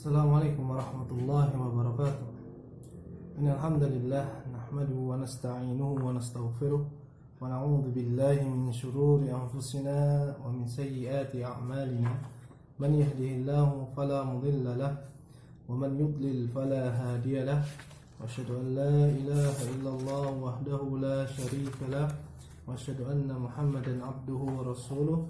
Assalamualaikum warahmatullahi wabarakatuh. Innal hamdalillah nahmaduhu wa nasta'inuhu wa nastaghfiruh wa na'udzu billahi min shururi anfusina wa min sayyiati a'malina. Man yahdihillahu fala mudilla lahu wa man yudlil fala hadiya lahu. Wa asyhadu an la ilaha illallah wahdahu la syarika lahu wa asyhadu anna Muhammadan abduhu wa rasuluh.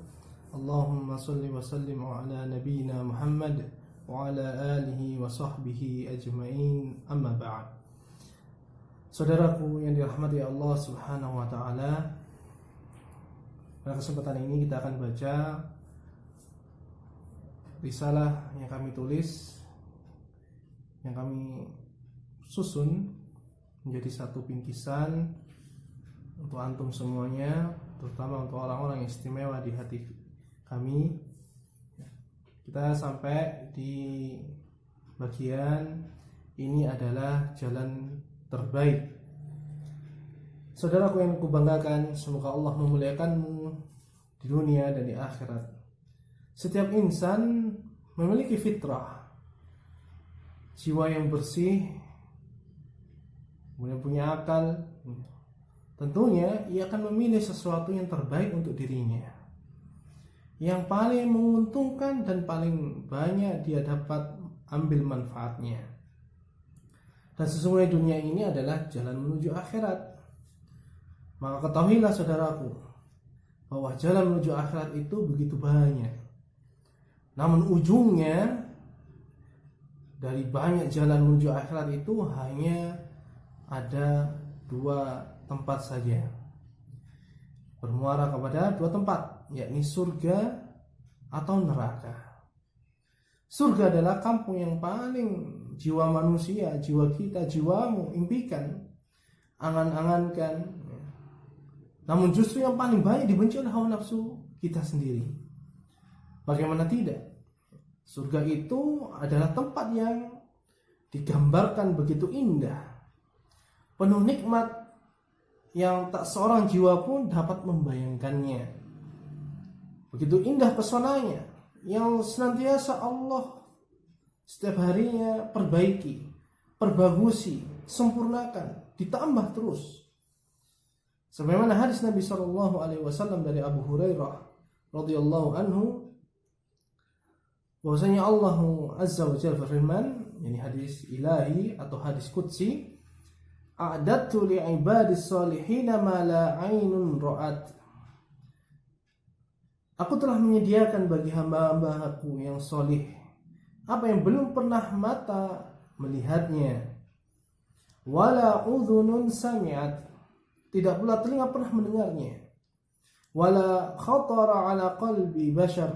Allahumma shalli wa sallim ala nabiyyina Muhammad wa ala alihi wa sahbihi ajma'in, amma ba'd. Saudaraku yang dirahmati Allah Subhanahu wa taala, pada kesempatan ini kita akan baca risalah yang kami tulis, yang kami susun menjadi satu bingkisan untuk antum semuanya, terutama untuk orang-orang yang istimewa di hati kami. Kita sampai di bagian ini adalah jalan terbaik. Saudaraku yang kubanggakan, semoga Allah memuliakanmu di dunia dan di akhirat. Setiap insan memiliki fitrah, jiwa yang bersih, kemudian punya akal. Tentunya ia akan memilih sesuatu yang terbaik untuk dirinya, yang paling menguntungkan dan paling banyak dia dapat ambil manfaatnya. Dan sesungguhnya dunia ini adalah jalan menuju akhirat. Maka ketahuilah saudaraku, bahwa jalan menuju akhirat itu begitu banyak. Namun ujungnya dari banyak jalan menuju akhirat itu hanya ada dua tempat saja, bermuara kepada dua tempat, yakni surga atau neraka. Surga adalah kampung yang paling jiwa manusia, jiwa kita, jiwamu impikan, angan-angankan. Namun justru yang paling banyak dibenci oleh hawa nafsu kita sendiri. Bagaimana tidak? Surga itu adalah tempat yang digambarkan begitu indah, penuh nikmat yang tak seorang jiwa pun dapat membayangkannya. Begitu indah pesonanya yang senantiasa Allah setiap harinya perbaiki, perbagusi, sempurnakan, ditambah terus. Sebagaimana hadis Nabi SAW dari Abu Hurairah radhiyallahu anhu, bahwasanya Allah Azza wa Jalla berfirman, ini hadis ilahi atau hadis qudsi, a'dadtu li'ibadis shalihin ma la 'ainun ra'at. Aku telah menyediakan bagi hamba-hambaku yang solih apa yang belum pernah mata melihatnya, wala udhunun sami'at, tidak pula telinga pernah mendengarnya, wala khatara ala qalbi bashar,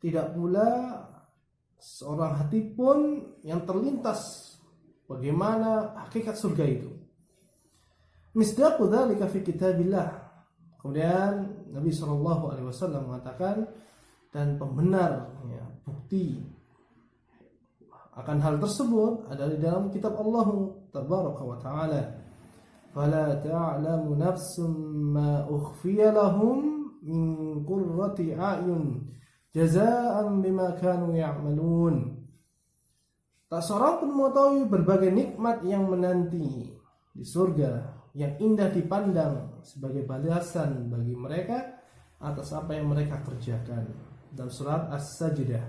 tidak pula seorang hati pun yang terlintas bagaimana hakikat surga itu. Misdaqu dzalika fi kitabillah. Kemudian Nabi SAW mengatakan, dan pembenar bukti akan hal tersebut adalah di dalam kitab Allah Tabaraka wa Ta'ala. Fala ta'lamu nafsum ma ukhfiya lahum min qurrati a'yun jazaa'an bima kanu ya'malun. Tak seorang pun mengetahui berbagai nikmat yang menanti di surga, yang indah dipandang sebagai balasan bagi mereka atas apa yang mereka kerjakan, dalam surat As-Sajdah.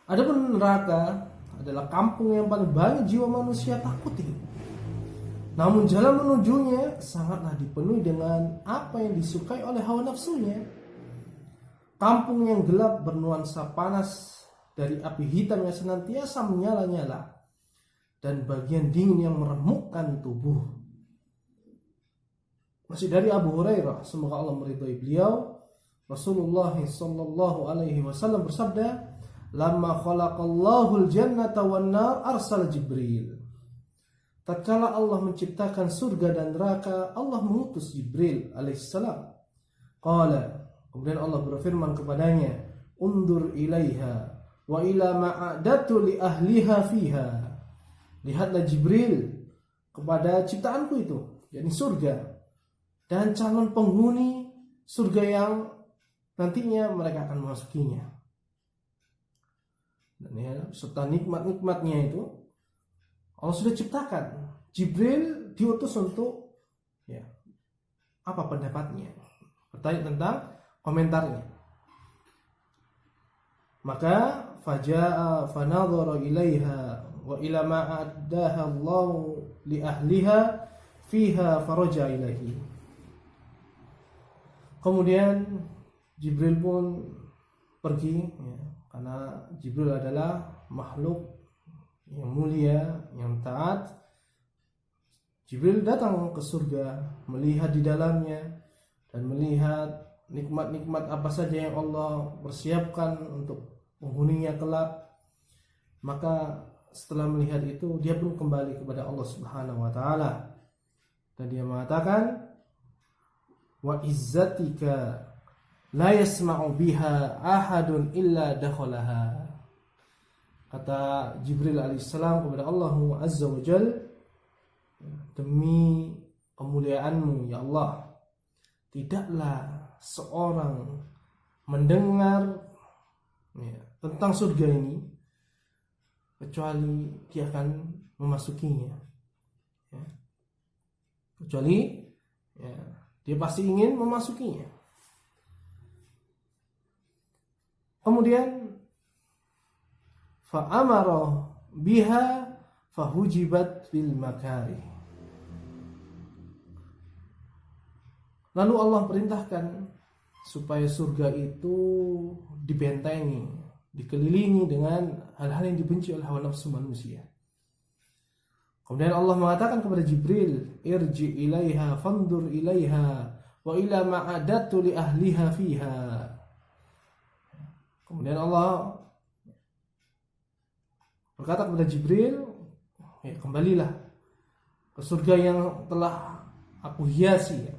Adapun neraka adalah kampung yang paling banyak jiwa manusia takuti. Namun jalan menujunya sangatlah dipenuhi dengan apa yang disukai oleh hawa nafsunya. Kampung yang gelap bernuansa panas dari api hitam yang senantiasa menyala-nyala, dan bagian dingin yang meremukkan tubuh. Masih dari Abu Hurairah, semoga Allah meridhai beliau, Rasulullah sallallahu alaihi wasallam bersabda, "Lamma khalaqallahu al-jannata wan nar arsala Jibril." Tatkala Allah menciptakan surga dan neraka, Allah mengutus Jibril alaihissalam. Qala, kemudian Allah berfirman kepadanya, "Undur ilaiha wa ila ma'adatu li ahliha fiha." Lihatlah Jibril kepada ciptaanku itu, yakni surga, dan calon penghuni surga yang nantinya mereka akan memasukinya. Dan ya, serta nikmat-nikmatnya itu Allah sudah ciptakan. Jibril diutus untuk ya, apa pendapatnya? Bertanya tentang komentarnya. Maka faja'a fanadhara ilaiha wa ila ma addaha Allah li ahliha fiha faraja ilaihi. Kemudian Jibril pun pergi ya, karena Jibril adalah makhluk yang mulia, yang taat. Jibril datang ke surga, melihat di dalamnya dan melihat nikmat-nikmat apa saja yang Allah persiapkan untuk penghuninya kelak. Maka setelah melihat itu, dia pun kembali kepada Allah Subhanahu wa taala dan dia mengatakan, wa izzatika la yasma'u biha ahadun illa dakhalaha. Kata Jibril alaihissalam kepada Allah Azza wa Jalla, demi kemuliaanmu ya Allah, tidaklah seorang mendengar ya, tentang surga ini kecuali dia akan memasukinya ya. Kecuali ya, dia pasti ingin memasukinya. Kemudian fa'amara biha fahujibat bil makarih. Lalu Allah perintahkan supaya surga itu dibentengi, dikelilingi dengan hal-hal yang dibenci oleh hawa nafsu manusia. Kemudian Allah mengatakan kepada Jibril, irji ilaiha fandur ilaiha wa ila ma'adatu li ahliha fiha. Kemudian Allah berkata kepada Jibril, ya, kembalilah ke surga yang telah aku hiasi ya,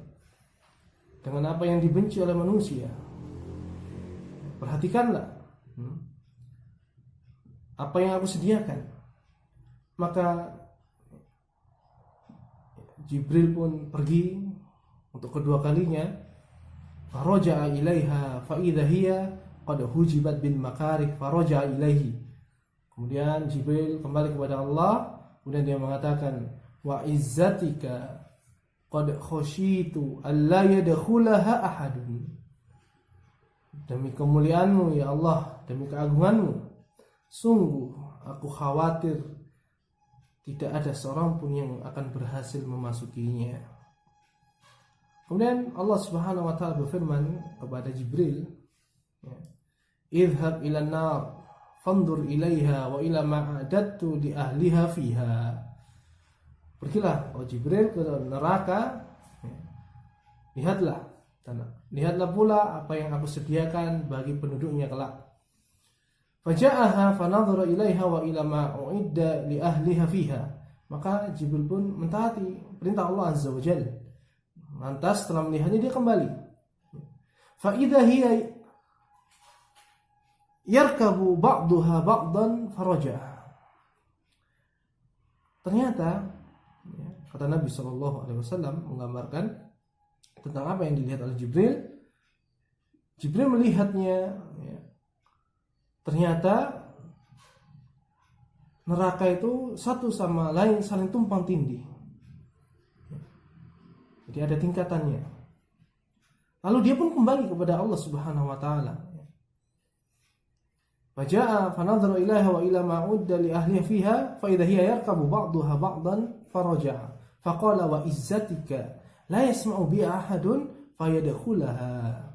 dengan apa yang dibenci oleh manusia. Perhatikanlah apa yang aku sediakan. Maka Jibril pun pergi untuk kedua kalinya. Faraja'a ilaiha fa idza hiya qad hujibat bil makarih faraja'a ilaihi. Kemudian Jibril kembali kepada Allah, kemudian dia mengatakan, wa izzatika qad khasyitu alla yadkhulaha ahadun. Demi kemuliaanmu ya Allah, demi keagunganmu, sungguh aku khawatir tidak ada seorang pun yang akan berhasil memasukinya. Kemudian Allah Subhanahu wa taala berfirman kepada Jibril, idhhab ila nar fandur ilaiha wa ila ma'adattu li ahliha fiha. Pergilah oh Jibril ke neraka, lihatlah pula apa yang aku sediakan bagi penduduknya kelak. Faja'aha fanadhara ilaiha wa ila ma u'idda li ahliha fiha. Maka Jibril pun mentaati perintah Allah Azza wa Jalla. Lantas setelah melihatnya dia kembali. Fa idza hiya yarkabu ba'daha ba'dan faraja'a. Ternyata kata Nabi SAW menggambarkan tentang apa yang dilihat oleh Jibril. Jibril melihatnya ya, ternyata neraka itu satu sama lain saling tumpang tindih. Jadi ada tingkatannya. Lalu dia pun kembali kepada Allah Subhanahu wa taala. Faja'a fanadhara ilaiha wa ila ma'udda li ahliha fiha fa idza hiya yarkabu ba'daha ba'dan faraja'a faqala wa izzatika la yasma'u bi ahadun fayadkhulaha.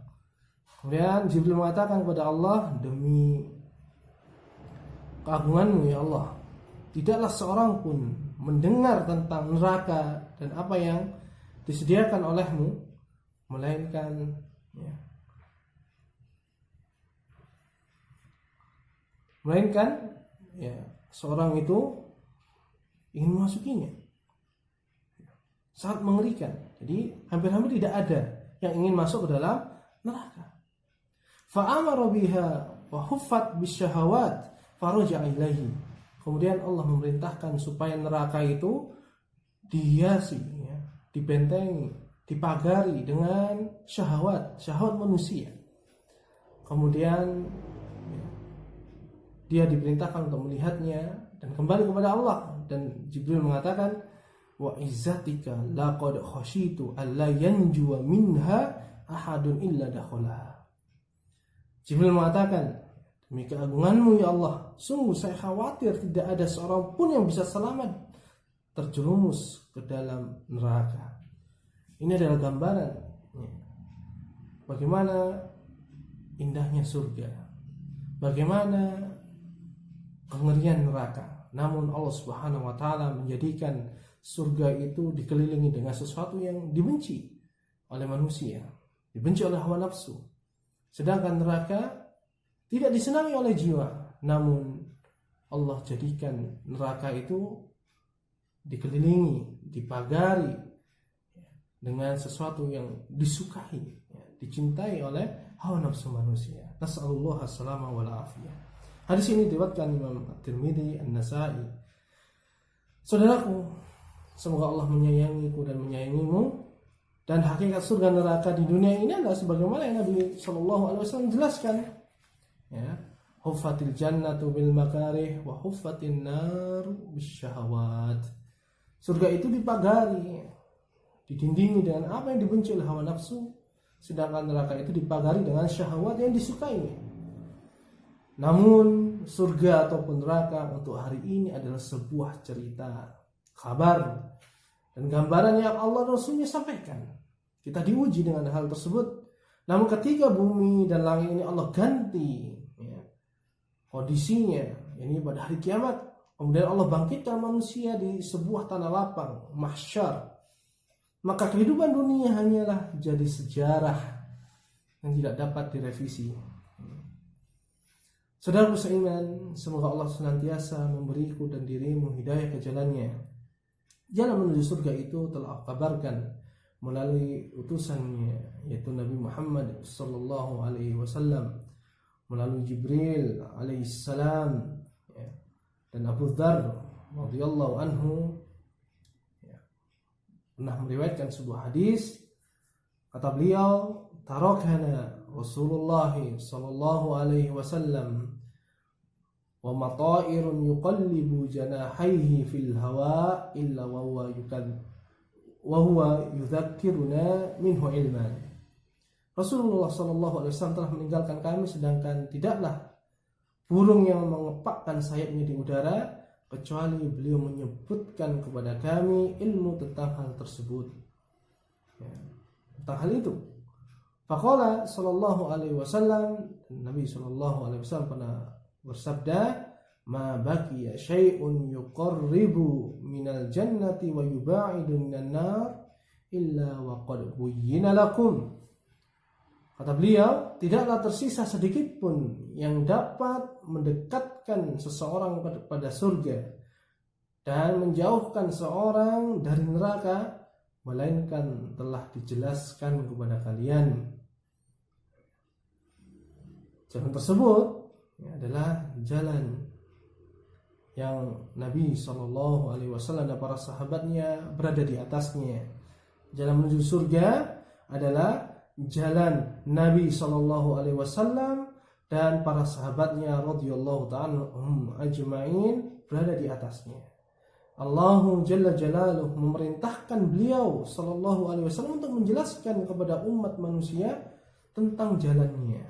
Kemudian Jibril mengatakan kepada Allah, demi keagunganmu ya Allah, tidaklah seorang pun mendengar tentang neraka dan apa yang disediakan olehmu, melainkan seorang itu ingin memasukinya. Sangat mengerikan. Jadi hampir-hampir tidak ada yang ingin masuk ke dalam neraka. Fa'amara biha wa huffat bisyahawat faraja'a ilaihi. Kemudian Allah memerintahkan supaya neraka itu dihiasi, dibentengi, dipagari dengan syahwat manusia. Kemudian dia diperintahkan untuk melihatnya dan kembali kepada Allah. Dan Jibril mengatakan, wa izzatika laqad khashitu alla yanjuwa minha ahadun illa dakhalaha. Jibril mengatakan, demi keagunganmu ya Allah, sungguh saya khawatir tidak ada seorang pun yang bisa selamat terjerumus ke dalam neraka. Ini adalah gambaran bagaimana indahnya surga, bagaimana kengerian neraka. Namun Allah Subhanahu wa taala menjadikan surga itu dikelilingi dengan sesuatu yang dibenci oleh manusia, dibenci oleh hawa nafsu. Sedangkan neraka tidak disenangi oleh jiwa. Namun Allah jadikan neraka itu dikelilingi, dipagari dengan sesuatu yang disukai, dicintai oleh hawa nafsu manusia. Nas'alullah as-salama wal afiyah. Hadis ini diriwayatkan Imam At-Tirmidzi, An-Nasa'i. Saudaraku, semoga Allah menyayangiku dan menyayangimu. Dan hakikat surga neraka di dunia ini adalah sebagaimana yang Nabi SAW jelaskan. Ya, huffatil jannatu bil makarih wa huffatin nar bis syahawat. Surga itu dipagari, didindingi dengan apa yang dibenci oleh hawa nafsu, sedangkan neraka itu dipagari dengan syahwat yang disukai. Namun surga ataupun neraka untuk hari ini adalah sebuah cerita, kabar, dan gambaran yang Allah Rasulnya sampaikan. Kita diuji dengan hal tersebut. Namun ketika bumi dan langit ini Allah ganti kondisinya, ini pada hari kiamat, kemudian Allah bangkitkan manusia di sebuah tanah lapang, mahsyar, maka kehidupan dunia hanyalah jadi sejarah yang tidak dapat direvisi. Saudaraku seiman, semoga Allah senantiasa memberiku dan dirimu hidayah ke jalannya. Jalan menuju surga itu telah Allah kabarkan melalui utusannya, yaitu Nabi Muhammad sallallahu alaihi wasallam, melalui Jibril alaihissalam, dan Abu Dzar radhiyallahu anhu pernah meriwayatkan sebuah hadis. Kata beliau, tarakana Rasulullah sallallahu alaihi wasallam wa mata'irun yuqallibu janahaihi fil hawa illa wa huwa yudzakkiruna minhu ilman. Rasulullah sallallahu alaihi wasallam telah meninggalkan kami sedangkan tidaklah burung yang mengepakkan sayapnya di udara kecuali beliau menyebutkan kepada kami ilmu tentang hal tersebut, tentang hal itu. Faqala sallallahu alaihi wasallam, Nabi sallallahu alaihi wasallam pernah bersabda, ma baqiya syai'un yuqarribu minal jannati wa yubaidu minan nar illa wa qad buyyina lakum. Kata beliau, tidaklah tersisa sedikit pun yang dapat mendekatkan seseorang pada surga dan menjauhkan seorang dari neraka, melainkan telah dijelaskan kepada kalian. Jalan tersebut adalah jalan yang Nabi SAW dan para sahabatnya berada di atasnya. Jalan menuju surga adalah jalan Nabi SAW dan para sahabatnya radhiyallahu ta'ala ajma'in berada di atasnya. Allahu Jalla Jalaluhu memerintahkan beliau sallallahu alaihi wasallam untuk menjelaskan kepada umat manusia tentang jalannya.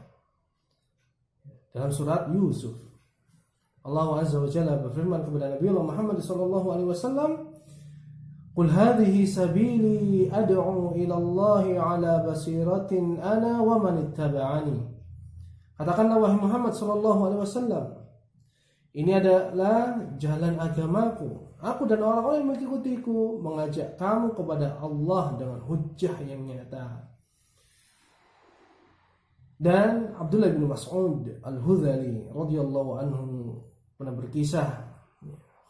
Dalam surat Yusuf, Allah Azza wa Jalla berfirman kepada Nabi Muhammad sallallahu alaihi wasallam, "Qul hadhihi sabili ad'u ila Allah 'ala basiratin ana wa man ittaba'ani." Katakanlah wahai Muhammad sallallahu alaihi wasallam, ini adalah jalan agamaku. Aku dan orang-orang yang mengikutiku mengajak kamu kepada Allah dengan hujjah yang nyata. Dan Abdullah bin Mas'ud Al-Hudhali radhiyallahu anhu pernah berkisah,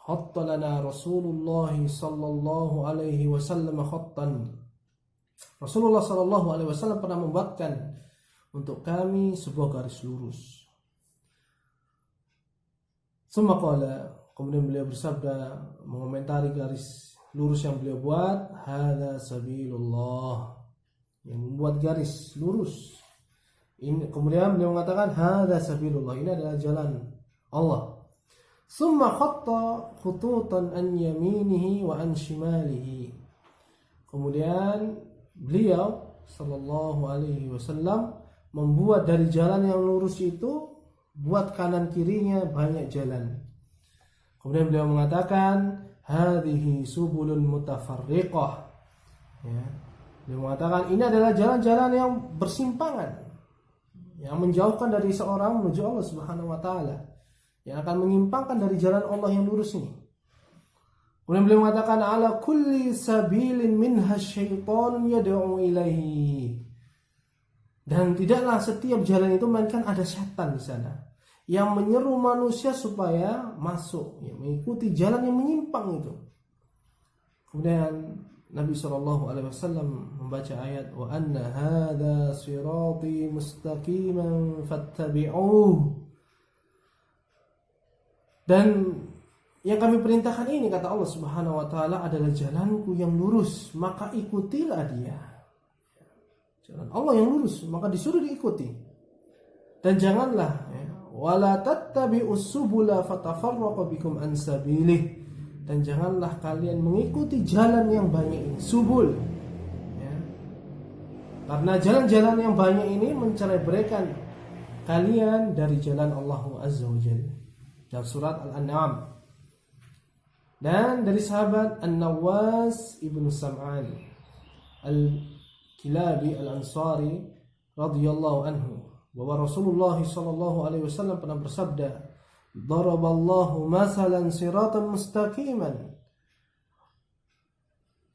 khatta lana Rasulullah sallallahu alaihi wasallam khattan. Rasulullah sallallahu alaihi wasallam pernah membuatkan untuk kami sebuah garis lurus. Sumaqala, kemudian beliau bersabda mengomentari garis lurus yang beliau buat, hadza sabilullah, yang membuat garis lurus. Ini kemudian beliau mengatakan hadza sabilullah, ini adalah jalan Allah. Summa khatta khututan an yaminihi wa an shimalihi. Kemudian beliau sallallahu alaihi wasallam membuat dari jalan yang lurus itu, buat kanan kirinya banyak jalan. Kemudian beliau mengatakan, hadhihi subulun mutafarriqah. Ya. Beliau mengatakan ini adalah jalan-jalan yang bersimpangan, yang menjauhkan dari seorang menuju Allah Subhanahu wa taala, yang akan menyimpangkan dari jalan Allah yang lurus ini. Kemudian beliau mengatakan, ala kulli sabilin minha syaitanun yad'u ilaihi. Dan tidaklah setiap jalan itu melainkan ada setan di sana yang menyeru manusia supaya masuk, ya, mengikuti jalan yang menyimpang itu. Kemudian Nabi SAW membaca ayat, wa anna hadza sirati mustaqiman fattabi'uh. Dan yang kami perintahkan ini, kata Allah Subhanahu wa taala, adalah jalanku yang lurus, maka ikutilah dia. Jalan Allah yang lurus, maka disuruh diikuti. Dan janganlah, ya, wala tattabi'us subula fatafarraqu bikum an sabilih. Dan janganlah kalian mengikuti jalan yang banyak ini, subul. Ya. Karena jalan-jalan yang banyak ini mencerai-beraikan kalian dari jalan Allah Azza wa Jalla. Dalam surat Al-An'am. Dan dari sahabat An-Nawas ibnu Sam'an Al-Kilabi Al-Ansari radhiyallahu anhu, bahwa Rasulullah sallallahu alaihi wasallam pernah bersabda, daraballahu masalan siratan mustaqiman.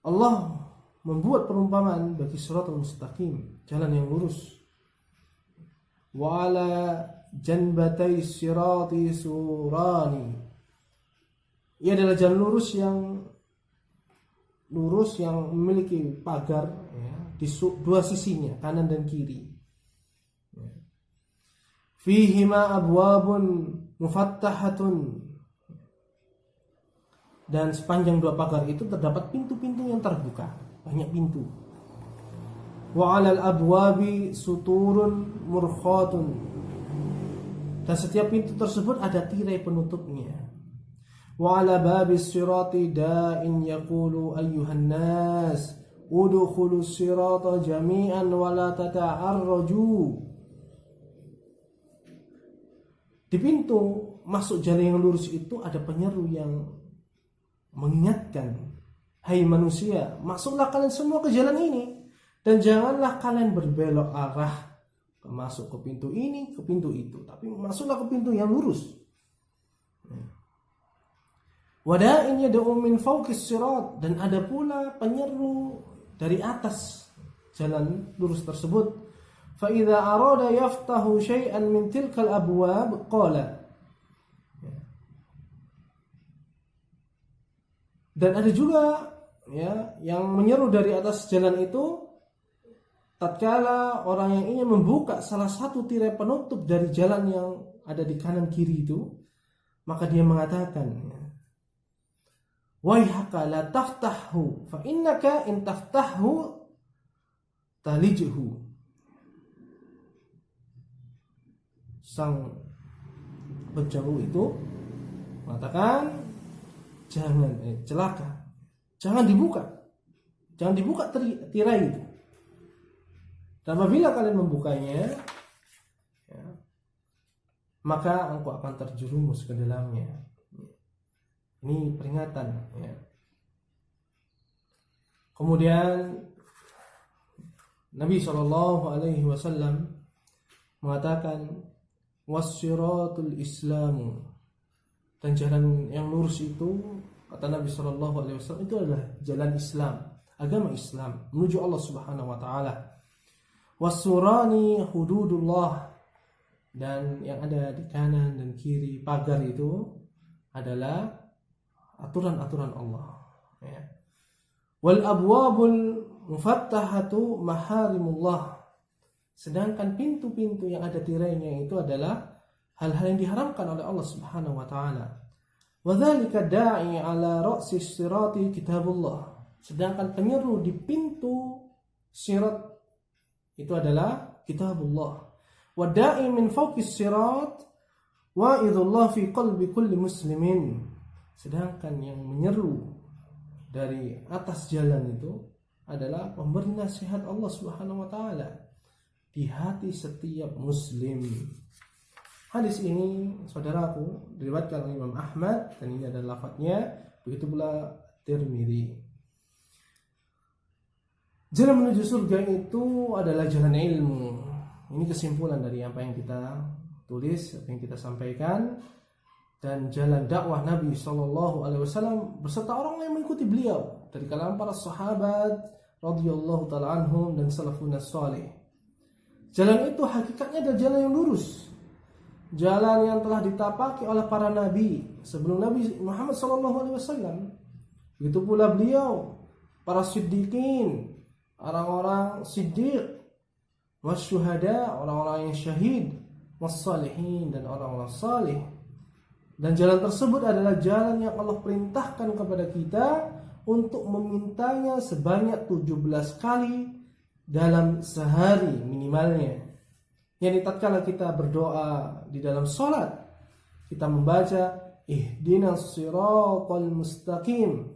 Allah membuat perumpamaan bagi siratal mustaqim, jalan yang lurus. Wa ala janbatay sirati surani. Ia adalah jalan lurus yang memiliki pagar, ya, di dua sisinya, kanan dan kiri. Ya. Fihima abwabun mufattahatun. Dan sepanjang dua pagar itu terdapat pintu-pintu yang terbuka, banyak pintu. Wa 'alal abwabi suturun murkhatun. Dan setiap pintu tersebut ada tirai penutupnya. Wa 'ala babis sirati da'in yaqulu ayyuhan nas udkhulus sirata jami'an wa la tata'arraju. Di pintu masuk jalan yang lurus itu ada penyeru yang mengingatkan, hai manusia, masuklah kalian semua ke jalan ini, dan janganlah kalian berbelok arah masuk ke pintu ini, ke pintu itu, tapi masuklah ke pintu yang lurus. Wada'in yad'u min fawqis sirat. Dan ada pula penyeru dari atas jalan lurus tersebut. Fa idza arada yaftahu syai'an min tilkal abwab qala. Dan ada juga, ya, yang menyeru dari atas jalan itu, tatkala orang yang ingin membuka salah satu tirai penutup dari jalan yang ada di kanan kiri itu, maka dia mengatakan, ya, waihaka la taftahu fa innaka in taftahu talijhu. Sang penjauh itu mengatakan, jangan celaka, jangan dibuka tirai itu. Dan apabila kalian membukanya, ya, maka engkau akan terjerumus ke dalamnya. Ini peringatan, ya. Kemudian Nabi SAW mengatakan, wassiratul islamu. Dan jalan yang lurus itu, kata Nabi SAW, itu adalah jalan Islam, agama Islam menuju Allah Subhanahu wa taala. Wassurani hududullah. Dan yang ada di kanan dan kiri pagar itu adalah aturan-aturan Allah, ya. Wal abwabul mufattahatu maharimullah. Sedangkan pintu-pintu yang ada tirainya itu adalah hal-hal yang diharamkan oleh Allah Subhanahu wa taala. Wa dzalika da'i ala ra'si sirati kitabullah. Sedangkan penyeru di pintu sirat itu adalah kitabullah. Wa da'i min fawqis sirat Wa'idullah fi qalbi kulli muslimin. Sedangkan yang menyeru dari atas jalan itu adalah pemberi nasihat Allah Subhanahu wa taala di hati setiap muslim. Hadis ini, saudaraku, diriwayatkan oleh Imam Ahmad dan ini adalah lafadznya, begitu pula Tirmidzi. Jalan menuju surga itu adalah jalan ilmu. Ini kesimpulan dari apa yang kita tulis, apa yang kita sampaikan. Dan jalan dakwah Nabi SAW beserta orang yang mengikuti beliau dari kalangan para sahabat radhiyallahu taala anhum dan salafun salih. Jalan itu hakikatnya adalah jalan yang lurus, jalan yang telah ditapaki oleh para nabi sebelum Nabi Muhammad SAW. Begitu pula beliau, para siddiqin, orang-orang siddiq, wasyuhada, orang-orang yang syahid, wassalihin, dan orang-orang salih. Dan jalan tersebut adalah jalan yang Allah perintahkan kepada kita untuk memintanya sebanyak 17 kali dalam sehari minimalnya. Yang tatkala kita berdoa di dalam sholat, kita membaca ihdinas siratal mustaqim,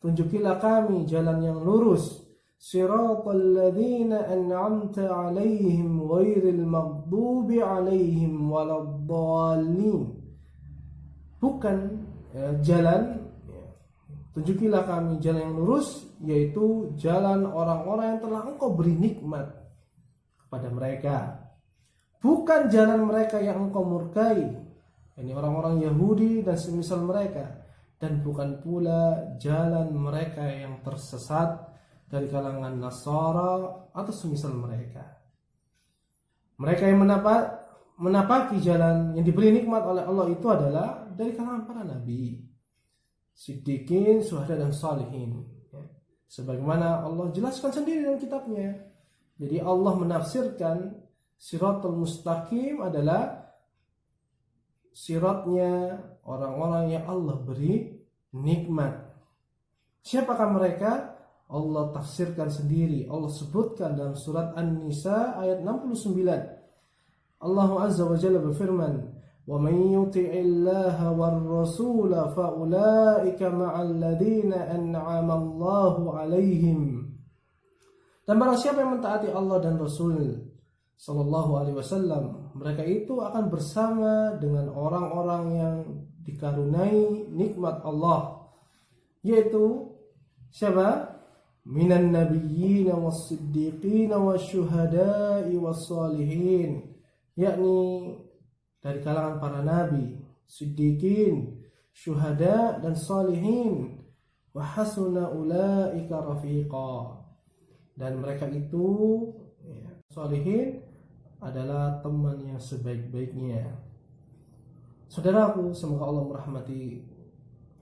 tunjukilah kami jalan yang lurus, siratal ladzina an'amta 'alaihim ghairil maghdubi 'alaihim waladdallin. Bukan jalan, tunjukilah kami jalan yang lurus, yaitu jalan orang-orang yang telah Engkau beri nikmat kepada mereka. Bukan jalan mereka yang Engkau murkai, ini orang-orang Yahudi dan semisal mereka. Dan bukan pula jalan mereka yang tersesat dari kalangan Nasara atau semisal mereka. Mereka yang menapaki jalan yang diberi nikmat oleh Allah itu adalah dari kalangan para nabi, siddiqin, syuhada, dan salihin. Sebagaimana Allah jelaskan sendiri dalam kitabnya. Jadi Allah menafsirkan siratul mustaqim adalah siratnya orang-orang yang Allah beri nikmat. Siapakah mereka? Allah tafsirkan sendiri. Allah sebutkan dalam surat An-Nisa ayat 69. Allah Azza wa Jalla berfirman, وَمَنْ يُطِعِ اللَّهَ وَالرَّسُولَ فَأُولَئِكَ مَعَ الَّذِينَ أَنْعَمَ اللَّهُ عَلَيْهِمْ. Dan barang siapa yang mentaati Allah dan Rasul Sallallahu Alaihi Wasallam, mereka itu akan bersama dengan orang-orang yang dikaruniai nikmat Allah, yaitu siapa? Minan nabiyyin was-siddiqin wasyuhada'i was-salihin, yakni dari kalangan para nabi, siddiqin, syuhada, dan salihin. Wa hasuna ulaika rafiqa. Dan mereka itu, salihin, adalah teman yang sebaik-baiknya. Saudaraku, semoga Allah merahmati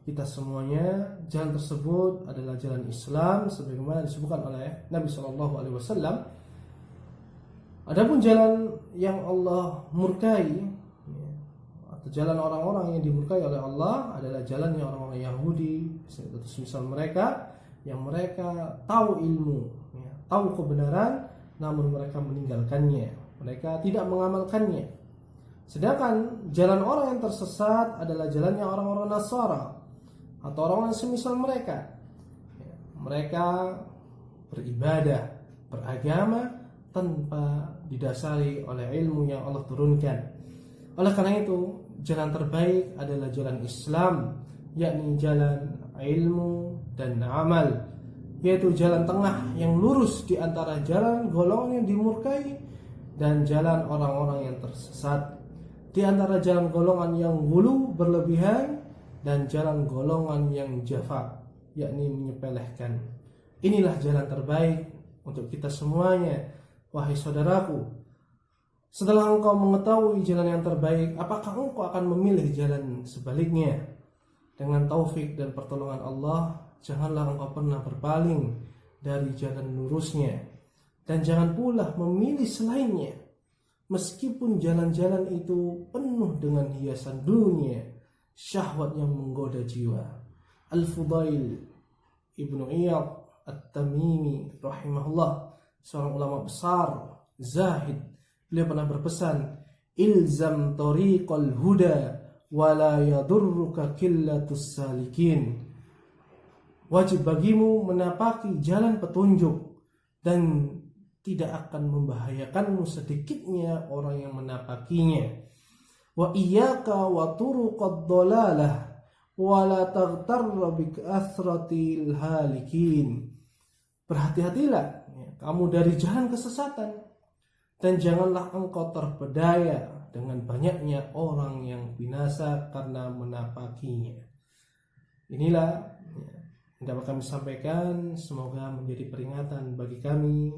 kita semuanya. Jalan tersebut adalah jalan Islam sebagaimana disebutkan oleh Nabi SAW. Adapun jalan yang Allah murkai, atau jalan orang-orang yang dimurkai oleh Allah, adalah jalannya orang-orang Yahudi, semisal mereka yang mereka tahu ilmu, tahu kebenaran, namun mereka meninggalkannya, mereka tidak mengamalkannya. Sedangkan jalan orang yang tersesat adalah jalannya orang-orang Nasara atau orang-orang semisal mereka. Mereka beribadah, beragama tanpa didasari oleh ilmu yang Allah turunkan. Oleh karena itu, jalan terbaik adalah jalan Islam, yakni jalan ilmu dan amal, yaitu jalan tengah yang lurus di antara jalan golongan yang dimurkai dan jalan orang-orang yang tersesat, di antara jalan golongan yang ghulu, berlebihan, dan jalan golongan yang jafa, yakni menyepelekan. Inilah jalan terbaik untuk kita semuanya. Wahai saudaraku, setelah engkau mengetahui jalan yang terbaik, apakah engkau akan memilih jalan sebaliknya? Dengan taufik dan pertolongan Allah, janganlah engkau pernah berpaling dari jalan lurusnya, dan jangan pula memilih selainnya, meskipun jalan-jalan itu penuh dengan hiasan dunia, syahwat yang menggoda jiwa. Al-Fudail Ibnu Iyad At-Tamimi rahimahullah, seorang ulama besar, zahid, beliau pernah berpesan, ilzam tariqal huda wa la yadurruka qillatus salikin. Wajib bagimu menapaki jalan petunjuk dan tidak akan membahayakanmu sedikitnya orang yang menapakinya. Wa iyyaka wa turuqad dhalalah wa la taghtarra bi kasratil halikin. Berhati-hatilah kamu dari jalan kesesatan dan janganlah engkau terpedaya dengan banyaknya orang yang binasa karena menapakinya. Inilah yang dapat kami sampaikan, semoga menjadi peringatan bagi kami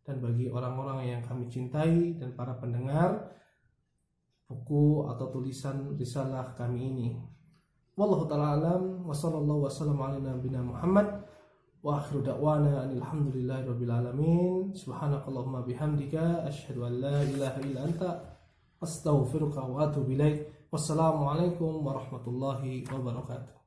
dan bagi orang-orang yang kami cintai dan para pendengar buku atau tulisan risalah kami ini. Wallahu ta'ala alam wa sallallahu wasallam ala nabiyina Muhammad wa akhiru da'wana alhamdulillahi rabbil alamin. Subhanakallahumma bihamdika asyhadu an la ilaha illa anta astaghfiruka wa atubu ilaik. Wassalamualaikum warahmatullahi wabarakatuh.